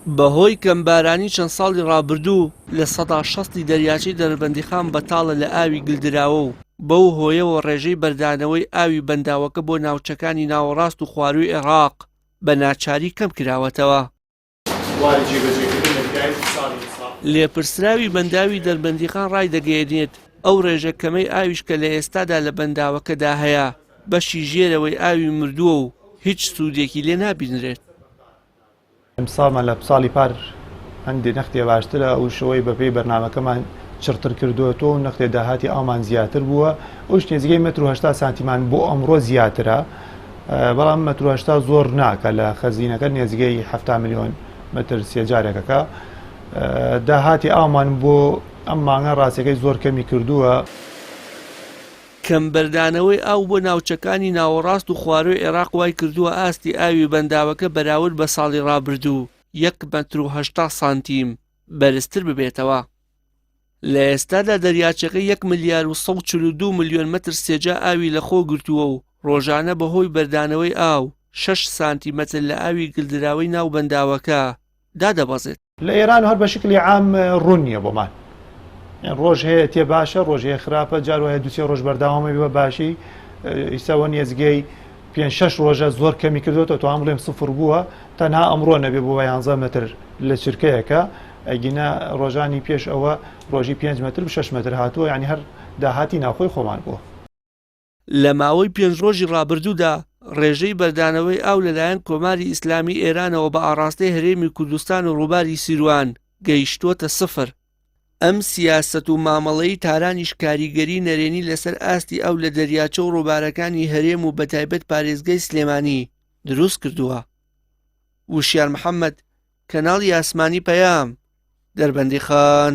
بەهۆی کەمبارانی چەند ساڵی ڕابردوو لە ١٦٠ دەریاچەی دەربەندیخان بەتاڵە لە ئاوی گلدراوە و بەو هۆیەوە ڕێژەی بەردانەوەی ئاوی بەنداوەکە بۆ ناوچەکانی ناوەڕاست و خوارووی عێراق بە ناچاری کەم کراوەتەوە. لێپرسراوی بەنداوی دەربەندیخان ڕای دەگەیەنێت ئەو ڕێژە کەمەی ئاویش کە لە ئێستادا لە بەنداوەکەدا هەیە بەشی ژێرەوەی ئاوی مردووە و هیچ سوودێکی لێ نابینرێت. ئەمساڵمان لە ساڵی پار هەندێک نەختێ باشترە ئەو شەوەی بەپێی بەرنامەکەمان چرتر کردوێتەوە و نەختێ داهاتی ئامان زیاتر بووە ئەو نێزگەی متر و 80 سانتیمان بۆ ئەمڕۆ زیاترە بەڵام متر و 80 زۆر ناکە لە خەزینەکە نێزگەی 7 میلیۆن متر سێجارێکەکە داهاتی ئامان بۆ ئەم مانگە ڕاستیەکەی زۆر کەمی کردووە. کەمبەردانەوەی ئاو بۆ ناوچەکانی ناوەڕاست و خواروی عێراق وای کردووە ئاستی ئاوی بەنداوەکە بەراورد بە ساڵی ڕابردوو 1 متر و 80 سانتیم بەرزتر ببێتەوە. لە ئێستادا دەریاچەکە 1 ملیار و 142 ملیۆن متر سێجا ئاوی لە خۆ گرتووە و ڕۆژانە بەهۆی بەردانەوەی ئاو 6 سانتیمەتر لە ئاوی گلدراوەی ناو بەنداوەکە دادەبەزێت. لە ئێران هەر بە شکلی عام ڕوون نییە بۆمان ڕۆژ هەیە تێ باشە ڕۆژەیە خراپە جاروایە دوچێ ڕۆژ بەرداوامە بە باشی ئیساوە نێزگەی 5-6 ڕۆژە زۆر کەمی کردوێتەوە تو ئەمڵێم سفر بووە تەنها ئەمڕۆ نەبێ بۆ 11 متر لە چرکەیەکە ئەگینە ڕۆژانی پێش ئەوە ڕۆژی 5 متر 6 متر هاتووە ینی هەر داهاتی ناوخۆی خۆمان بووە. لە ماوەی 5 ڕۆژی ڕابردوودا ڕێژەی بەردانەوەی ئاو لەلایەن کۆماری ئیسلامی ئێرانەوە بە ئاڕاستەی هەرێمی کوردستان و ڕووباری سیروان گەیشتووەتە سفر. ئەم سیاسەت و مامەڵەی تارانیش کاریگەری نەرێنی لەسەر ئاستی ئەو لە دەریاچە و ڕووبارەکانی هەرێم و بەتایبەت پارێزگای سلێمانی دروست کردووە. وشیار محەممەد، کەناڵی ئاسمانی پەیام، دەربەندیخان.